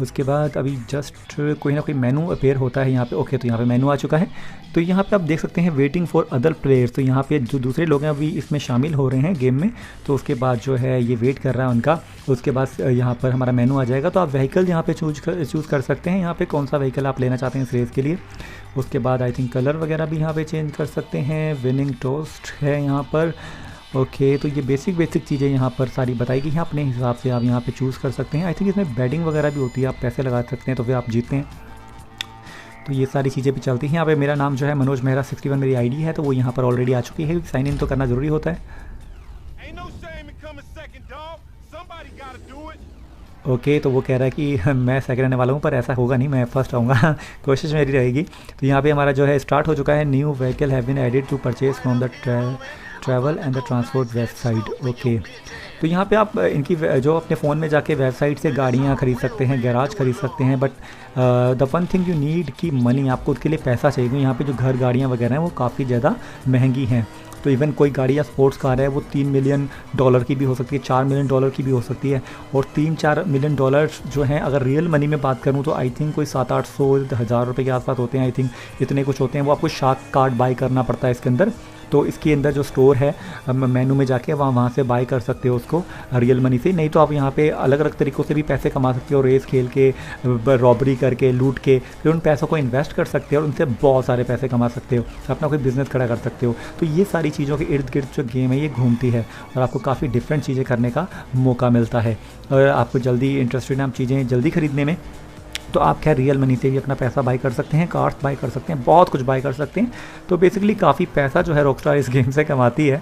C: उसके बाद अभी जस्ट कोई ना कोई मेनू अपेयर होता है यहाँ पे। ओके, तो यहाँ पे मेनू आ चुका है। तो यहाँ पे आप देख सकते हैं वेटिंग फॉर अदर प्लेयर्स। तो यहाँ पे जो दूसरे लोग हैं अभी इसमें शामिल हो रहे हैं गेम में। तो उसके बाद जो है ये वेट कर रहा है उनका। उसके बाद यहाँ पर हमारा मेनू आ जाएगा। तो आप व्हीकल यहाँ पे चूज़ कर सकते हैं यहाँ पे कौन सा व्हीकल आप लेना चाहते हैं इस रेस के लिए। उसके बाद आई थिंक कलर वगैरह भी यहाँ पर चेंज कर सकते हैं। विनिंग टोस्ट है यहाँ पर। ओके, तो ये बेसिक चीज़ें यहाँ पर सारी बताएगी हैं, अपने हिसाब से आप यहाँ पे चूज़ कर सकते हैं। आई थिंक इसमें बैटिंग वगैरह भी होती है, आप पैसे लगा सकते हैं तो फिर आप जीतते हैं। तो ये सारी चीज़ें भी चलती हैं। यहाँ पे मेरा नाम जो है मनोज मेहरा 61 मेरी आईडी है। तो वो यहाँ पर ऑलरेडी आ चुकी है। साइन इन तो करना ज़रूरी होता है। ओके, तो वो कह रहा है कि मैं सेकंड आने वाला हूँ, पर ऐसा होगा नहीं, मैं फर्स्ट आऊँगा। कोशिश मेरी रहेगी। तो यहाँ पे हमारा जो है स्टार्ट हो चुका है। New vehicle have been added to purchase from the travel and the transport website. Okay, तो यहाँ पे आप इनकी जो अपने फ़ोन में जाके वेबसाइट से गाड़ियाँ खरीद सकते हैं, गैराज खरीद सकते हैं। But the one thing you need की मनी, आपको उसके लिए पैसा चाहिए। क्योंकि यहाँ पे जो घर गाड़ियाँ वगैरह हैं वो काफ़ी ज़्यादा महंगी हैं। तो इवन कोई गाड़ी या स्पोर्ट्स कार है वो $3 मिलियन की भी हो सकती है, $4 मिलियन की भी हो सकती है। और $3-4 मिलियन जो हैं अगर रियल मनी में बात करूँ तो आई थिंक कोई 700-800 हज़ार रुपये के आसपास होते हैं। आई थिंक इतने कुछ होते हैं। वो आपको शार्क कार्ड बाई करना पड़ता है इसके अंदर। तो इसके अंदर जो स्टोर है मेनू में जाके वहाँ से बाय कर सकते हो उसको रियल मनी से। नहीं तो आप यहाँ पे अलग अलग तरीक़ों से भी पैसे कमा सकते हो, रेस खेल के, रॉबरी करके, लूट के, फिर उन पैसों को इन्वेस्ट कर सकते हो और उनसे बहुत सारे पैसे कमा सकते हो, अपना कोई बिज़नेस खड़ा कर सकते हो। तो ये सारी चीज़ों के इर्द गिर्द जो गेम है ये घूमती है और आपको काफ़ी डिफरेंट चीज़ें करने का मौका मिलता है। और आपको जल्दी इंटरेस्टेड हैं आप चीज़ें जल्दी ख़रीदने में, तो आप क्या रियल मनी से भी अपना पैसा बाय कर सकते हैं, कार्स बाय कर सकते हैं, बहुत कुछ बाय कर सकते हैं। तो बेसिकली काफ़ी पैसा जो है रॉकस्टार इस गेम से कमाती है।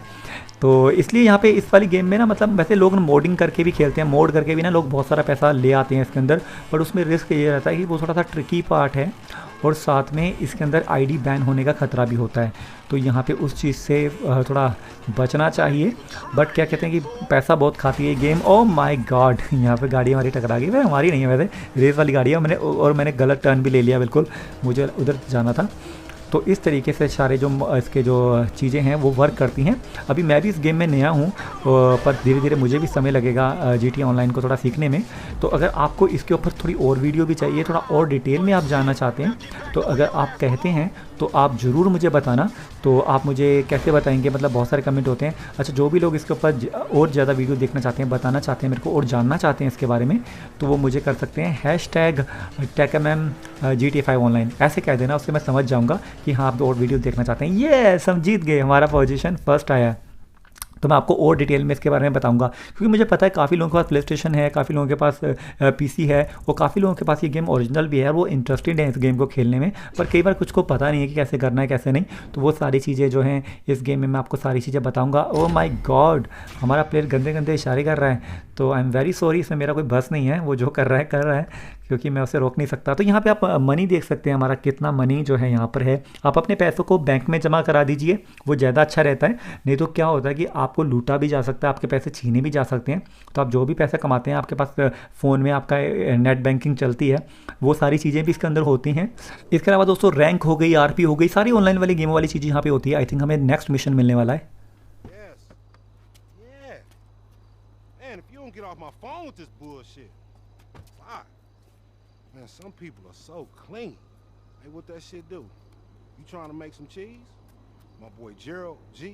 C: तो इसलिए यहाँ पे इस वाली गेम में ना मतलब वैसे लोग मोडिंग करके भी खेलते हैं, मोड करके भी ना लोग बहुत सारा पैसा ले आते हैं इसके अंदर। पर उसमें रिस्क ये रहता है कि वो थोड़ा सा ट्रिकी पार्ट है और साथ में इसके अंदर आईडी बैन होने का ख़तरा भी होता है। तो यहाँ पे उस चीज़ से थोड़ा बचना चाहिए। बट क्या कहते हैं कि पैसा बहुत खाती है गेम। ओह माय गॉड, यहाँ पे गाड़ी हमारी टकरा गई। वह हमारी नहीं है वैसे, रेस वाली गाड़ी है। मैंने गलत टर्न भी ले लिया, बिल्कुल मुझे उधर जाना था। तो इस तरीके से सारे जो इसके जो चीज़ें हैं वो वर्क करती हैं। अभी मैं भी इस गेम में नया हूँ पर धीरे धीरे मुझे भी समय लगेगा GTA ऑनलाइन को थोड़ा सीखने में। तो अगर आपको इसके ऊपर थोड़ी और वीडियो भी चाहिए, थोड़ा और डिटेल में आप जानना चाहते हैं, तो अगर आप कहते हैं तो आप ज़रूर मुझे बताना। तो आप मुझे कैसे बताएंगे, मतलब बहुत सारे कमेंट होते हैं। अच्छा, जो भी लोग इसके ऊपर और ज़्यादा वीडियो देखना चाहते हैं, बताना चाहते हैं मेरे को और जानना चाहते हैं इसके बारे में, तो वो मुझे कर सकते हैं #TechMM GTA5 ऑनलाइन ऐसे कह देना, उससे मैं समझ जाऊँगा कि हाँ आप और वीडियो देखना चाहते हैं। ये हम जीत गए, हमारा पोजीशन फर्स्ट आया। तो मैं आपको और डिटेल में इसके बारे में बताऊंगा, क्योंकि मुझे पता है काफ़ी लोगों के पास प्ले स्टेशन है, काफ़ी लोगों के पास PC है और काफ़ी लोगों के पास ये गेम ओरिजिनल भी है और वो इंटरेस्टेड है इस गेम को खेलने में। पर कई बार कुछ को पता नहीं है कि कैसे करना है कैसे नहीं। तो वो सारी चीज़ें जो हैं इस गेम में मैं आपको सारी चीज़ें बताऊँगा। ओह माय गॉड, हमारा प्लेयर गंदे गंदे इशारे कर रहा है। तो आई एम वेरी सॉरी, इसमें मेरा कोई बस नहीं है, वो जो कर रहा है क्योंकि मैं उसे रोक नहीं सकता। तो यहाँ पे आप मनी देख सकते हैं, हमारा कितना मनी जो है यहाँ पर है। आप अपने पैसों को बैंक में जमा करा दीजिए, वो ज़्यादा अच्छा रहता है। नहीं तो क्या होता है कि आपको लूटा भी जा सकता है, आपके पैसे छीने भी जा सकते हैं। तो आप जो भी पैसे कमाते हैं, आपके पास फ़ोन में आपका नेट बैंकिंग चलती है, वो सारी चीज़ें भी इसके अंदर होती हैं। इसके अलावा दोस्तों रैंक हो गई, RP हो गई, सारी ऑनलाइन वाली गेमों वाली चीज़ें यहाँ पर होती है। आई थिंक हमें नेक्स्ट मिशन मिलने वाला है।
D: Get off my phone with this bullshit. Why? Man, some people are so clean. Hey, what that shit do? You trying to make some cheese? My boy Gerald G,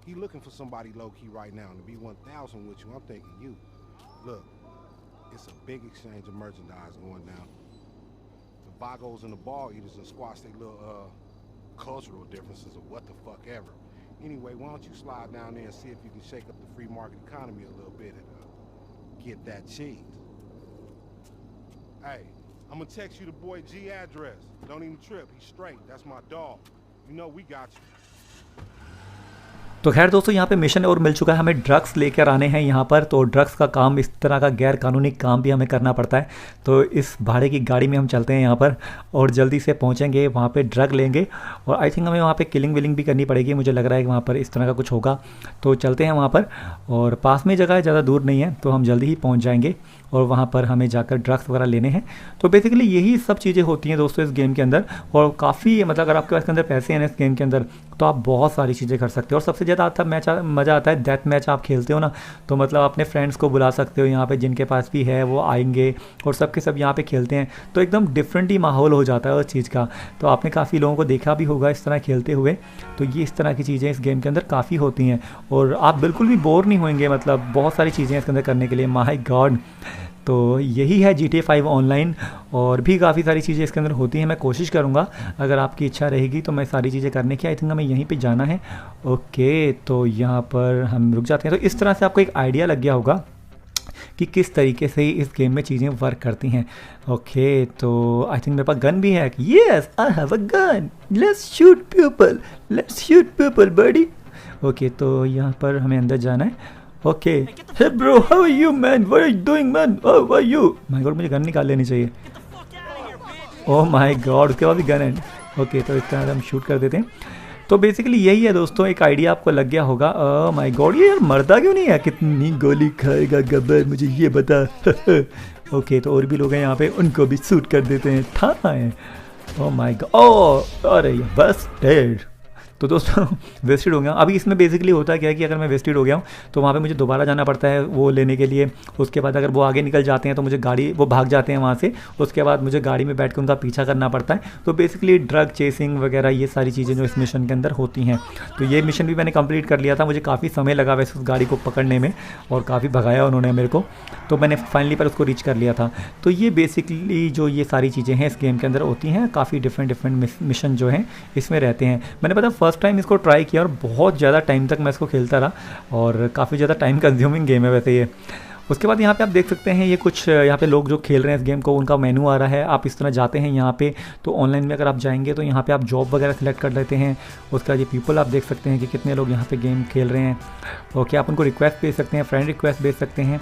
D: he looking for somebody low-key right now to be 1,000 with you. I'm thinking you. Look, it's a big exchange of merchandise going down. The Vagos and the Ball Eaters will squash their little cultural differences or what the fuck ever. Anyway, why don't you slide down there and see if you can shake up the free market economy a little bit and get that cheese. Hey, I'm gonna text you the boy G address. Don't even trip. He's straight. That's my dog. You know we got you.
C: तो खैर दोस्तों यहाँ पे mission और मिल चुका है, हमें drugs लेकर आने हैं यहाँ पर। तो ड्रग्स का काम, इस तरह का गैर कानूनी काम भी हमें करना पड़ता है। तो इस भाड़े की गाड़ी में हम चलते हैं यहाँ पर और जल्दी से पहुँचेंगे वहाँ पे, ड्रग लेंगे और आई थिंक हमें वहाँ पे किलिंग विलिंग भी करनी पड़ेगी। मुझे लग रहा है कि वहाँ पर इस तरह का कुछ होगा। तो चलते हैं वहाँ पर और पास में जगह है, ज़्यादा दूर नहीं है, तो हम जल्दी ही पहुँच जाएंगे और वहाँ पर हमें जाकर ड्रग्स वगैरह लेने हैं। तो बेसिकली यही सब चीज़ें होती हैं दोस्तों इस गेम के अंदर। और काफ़ी मतलब अगर आपके पास के अंदर पैसे हैं इस गेम के अंदर तो आप बहुत सारी चीज़ें कर सकते हो। और सबसे ज़्यादा मज़ा आता है डेथ मैच आप खेलते हो ना, तो मतलब अपने फ्रेंड्स को बुला सकते हो यहाँ पे, जिनके पास भी है वो आएंगे और सब के सब यहाँ पे खेलते हैं। तो एकदम डिफरेंट ही माहौल हो जाता है उस चीज़ का। तो आपने काफ़ी लोगों को देखा भी होगा इस तरह खेलते हुए। तो ये इस तरह की चीज़ें इस गेम के अंदर काफ़ी होती हैं और आप बिल्कुल भी बोर नहीं होंगे। मतलब बहुत सारी चीज़ें इसके अंदर करने के लिए, माय गॉड। तो यही है GTA 5 ऑनलाइन और भी काफ़ी सारी चीज़ें इसके अंदर होती हैं। मैं कोशिश करूँगा अगर आपकी इच्छा रहेगी तो मैं सारी चीज़ें करने की। आई थिंक हमें यहीं पे जाना है। ओके, तो यहाँ पर हम रुक जाते हैं। तो इस तरह से आपको एक आइडिया लग गया होगा कि किस तरीके से इस गेम में चीज़ें वर्क करती हैं। ओके, तो आई थिंक मेरे पास गन भी है। Yes, I have a gun, let's shoot people buddy. Okay, तो यहाँ पर हमें अंदर जाना है। Okay, hey bro, how are you man, what are you doing man, how are you. My god, मुझे गन निकाल लेनी चाहिए। ओह माय गॉड, उसके बाद भी गन है। ओके, तो इस तरह हम शूट कर देते हैं। तो बेसिकली यही है दोस्तों, एक आइडिया आपको लग गया होगा। माय गॉड, ये यार मरता क्यों नहीं है? कितनी गोली खाएगा गब्बर, मुझे ये बता। ओके, तो और भी लोग हैं यहाँ पे, उनको भी शूट कर देते हैं। था है। ओह माय गॉड, ओह अरे बस डेड। तो दोस्तों वेस्टेड हो गया। अभी इसमें बेसिकली होता क्या है कि अगर मैं वेस्टेड हो गया हूँ तो वहाँ पे मुझे दोबारा जाना पड़ता है वो लेने के लिए। उसके बाद अगर वो आगे निकल जाते हैं तो मुझे गाड़ी, वो भाग जाते हैं वहाँ से, उसके बाद मुझे गाड़ी में बैठ के उनका पीछा करना पड़ता है। तो बेसिकली ड्रग चेसिंग वगैरह ये सारी चीज़ें जो इस मिशन के अंदर होती हैं। तो ये मिशन भी मैंने कंप्लीट कर लिया था। मुझे काफ़ी समय लगा वैसे उस गाड़ी को पकड़ने में और काफ़ी भगाया उन्होंने मेरे को, तो मैंने फाइनली पर उसको रीच कर लिया था। तो ये बेसिकली जो ये सारी चीज़ें हैं इस गेम के अंदर होती हैं। काफ़ी डिफरेंट मिशन जो हैं इसमें रहते हैं। मैंने पता फर्स्ट टाइम इसको ट्राई किया और बहुत ज़्यादा टाइम तक मैं इसको खेलता रहा और काफ़ी ज़्यादा टाइम कंज्यूमिंग गेम है वैसे ये। उसके बाद यहाँ पे आप देख सकते हैं ये कुछ यहाँ पे लोग जो खेल रहे हैं इस गेम को, उनका मेनू आ रहा है। आप इस तरह जाते हैं यहाँ पे, तो ऑनलाइन में अगर आप जाएंगे तो यहाँ पे आप जॉब वगैरह सेलेक्ट कर लेते हैं। उसके बाद ये पीपल आप देख सकते हैं कि कितने लोग यहाँ पे गेम खेल रहे हैं। ओके, आप उनको रिक्वेस्ट भेज सकते हैं, फ्रेंड रिक्वेस्ट भेज सकते हैं।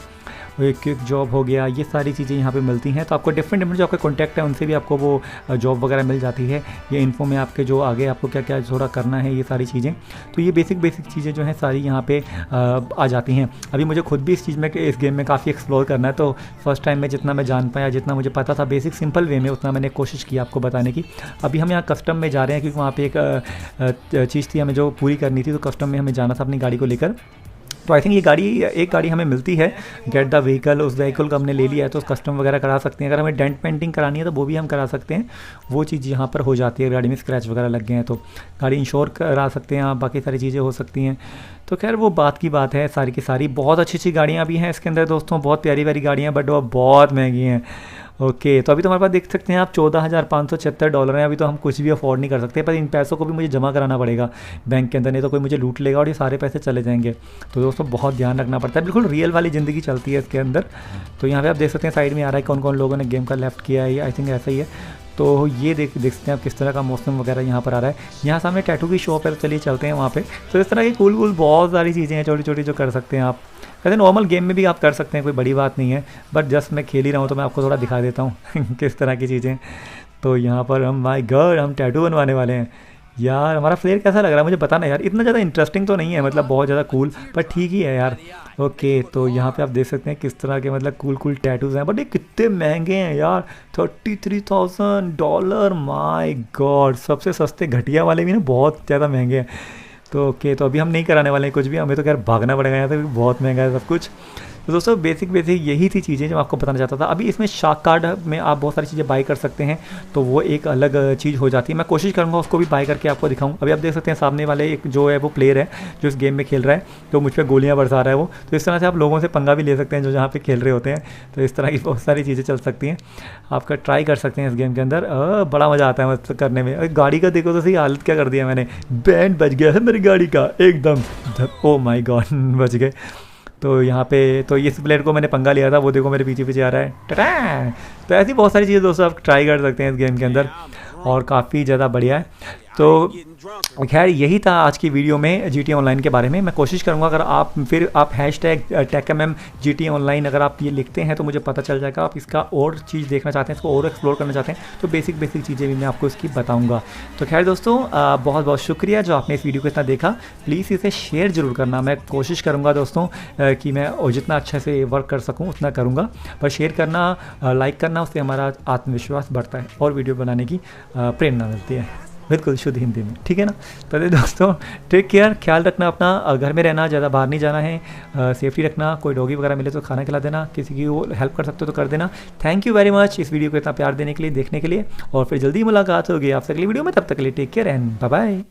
C: एक क्विक जॉब हो गया, ये सारी चीज़ें यहाँ पे मिलती हैं। तो आपको डिफरेंट जो आपके कॉन्टैक्ट है उनसे भी आपको वो जॉब वगैरह मिल जाती है। ये इन्फो में आपके जो आगे आपको क्या क्या थोड़ा करना है, ये सारी चीज़ें। तो ये बेसिक चीज़ें जो हैं सारी यहाँ पे आ जाती हैं। अभी मुझे खुद भी इस गेम में काफ़ी एक्सप्लोर करना है। तो फर्स्ट टाइम में जितना मैं जान पाया, जितना मुझे पता था बेसिक सिंपल वे में, उतना मैंने कोशिश की आपको बताने की। अभी हम यहाँ कस्टम में जा रहे हैं क्योंकि वहाँ पे एक चीज़ थी हमें जो पूरी करनी थी। तो कस्टम में हमें जाना था अपनी गाड़ी को लेकर। तो आई थिंक ये एक गाड़ी हमें मिलती है, गेट द व्हीकल। उस व्हीकल को हमने ले लिया है तो कस्टम वगैरह करा सकते हैं। अगर हमें डेंट पेंटिंग करानी है तो वो भी हम करा सकते हैं। वो चीज़ यहाँ पर हो जाती है। गाड़ी में स्क्रैच वगैरह लग गए हैं तो गाड़ी इंश्योर करा सकते हैं आप, बाकी सारी चीज़ें हो सकती हैं। तो खैर वो बात की बात है। सारी की सारी बहुत अच्छी गाड़ियाँ भी हैं इसके अंदर दोस्तों, बहुत प्यारी गाड़ियाँ, बट वो बहुत महंगी हैं। ओके, तो अभी तो हमारे पास देख सकते हैं आप $14,576 हैं। अभी तो हम कुछ भी अफोर्ड नहीं कर सकते, पर इन पैसों को भी मुझे जमा कराना पड़ेगा बैंक के अंदर, नहीं तो कोई मुझे लूट लेगा और ये सारे पैसे चले जाएंगे। तो दोस्तों बहुत ध्यान रखना पड़ता है, बिल्कुल रियल वाली ज़िंदगी चलती है इसके अंदर। तो यहाँ पे आप देख सकते हैं साइड में आ रहा है कौन कौन लोगों ने गेम का लेफ्ट किया है। आई थिंक ऐसा ही है। तो ये देख सकते हैं आप किस तरह का मौसम वगैरह यहाँ पर आ रहा है। यहाँ सामने टैटू की शॉप है, तो चलिए चलते हैं वहाँ पे। तो इस तरह की कूल बहुत सारी चीज़ें हैं छोटी छोटी जो कर सकते हैं आप। वैसे नॉर्मल गेम में भी आप कर सकते हैं, कोई बड़ी बात नहीं है, बट जस्ट मैं खेल ही रहा हूँ तो मैं आपको थोड़ा दिखा देता हूँ किस तरह की चीज़ें। तो यहाँ पर हम माय गॉड हम टैटू बनवाने वाले हैं यार। हमारा फ्लेयर कैसा लग रहा है मुझे पता नहीं यार, इतना ज़्यादा इंटरेस्टिंग तो नहीं है, मतलब बहुत ज़्यादा कूल, पर ठीक ही है यार। ओके, तो यहाँ पे आप देख सकते हैं किस तरह के मतलब कूल टैटूज़ हैं, बट ये कितने महंगे हैं यार, $33,000। माय गॉड, सबसे सस्ते घटिया वाले भी ना बहुत ज़्यादा महंगे हैं। तो ओके, तो अभी हम नहीं कराने वाले हैं कुछ भी, हमें तो खैर भागना पड़ेगा यहाँ से, बहुत महंगा है सब कुछ। तो दोस्तों बेसिक यही थी चीज़ें जो आपको बताना चाहता था। अभी इसमें शार्क कार्ड में आप बहुत सारी चीज़ें बाई कर सकते हैं, तो वो एक अलग चीज़ हो जाती है। मैं कोशिश करूँगा उसको भी बाई करके आपको दिखाऊँ। अभी आप देख सकते हैं सामने वाले एक जो है वो प्लेयर है जो इस गेम में खेल रहा है, तो मुझ पर गोलियाँ बरसा रहा है वो। तो इस तरह से आप लोगों से पंगा भी ले सकते हैं जो जहाँ पर खेल रहे होते हैं। तो इस तरह की बहुत सारी चीज़ें चल सकती हैं, आपका ट्राई कर सकते हैं इस गेम के अंदर। बड़ा मज़ा आता है मतलब करने में। गाड़ी का देखो तो सही हालत क्या कर दिया मैंने, बैंड बज गया है मेरी गाड़ी का एकदम। ओ माय गॉड बच गए। तो यहाँ पे तो इस प्लेयर को मैंने पंगा लिया था, वो देखो मेरे पीछे पीछे आ रहा है टटा। तो ऐसी बहुत सारी चीज़ें दोस्तों आप ट्राई कर सकते हैं इस गेम के अंदर और काफ़ी ज़्यादा बढ़िया है। तो खैर यही था आज की वीडियो में GTA ऑनलाइन के बारे में। मैं कोशिश करूंगा अगर आप हैशटैग टेकएमएम GTA ऑनलाइन अगर आप ये लिखते हैं तो मुझे पता चल जाएगा आप इसका और चीज़ देखना चाहते हैं, इसको और एक्सप्लोर करना चाहते हैं तो बेसिक चीज़ें भी मैं आपको इसकी बताऊंगा। तो खैर दोस्तों बहुत बहुत शुक्रिया जो आपने इस वीडियो को इतना देखा। प्लीज़ इसे शेयर ज़रूर करना, मैं कोशिश करूँगा दोस्तों कि मैं जितना अच्छे से वर्क कर सकूँ उतना करूँगा, पर शेयर करना लाइक करना उससे हमारा आत्मविश्वास बढ़ता है और वीडियो बनाने की प्रेरणा मिलती है, बिल्कुल शुद्ध हिंदी में, ठीक है ना। तो दोस्तों टेक केयर, ख्याल रखना अपना, घर में रहना, ज़्यादा बाहर नहीं जाना है, सेफ्टी रखना, कोई डॉगी वगैरह मिले तो खाना खिला देना, किसी की वो हेल्प कर सकते हो तो कर देना। थैंक यू वेरी मच इस वीडियो को इतना प्यार देने के लिए, देखने के लिए, और फिर जल्दी मुलाकात होगी आपसे अगली वीडियो में। तब तक के लिए take care and bye bye.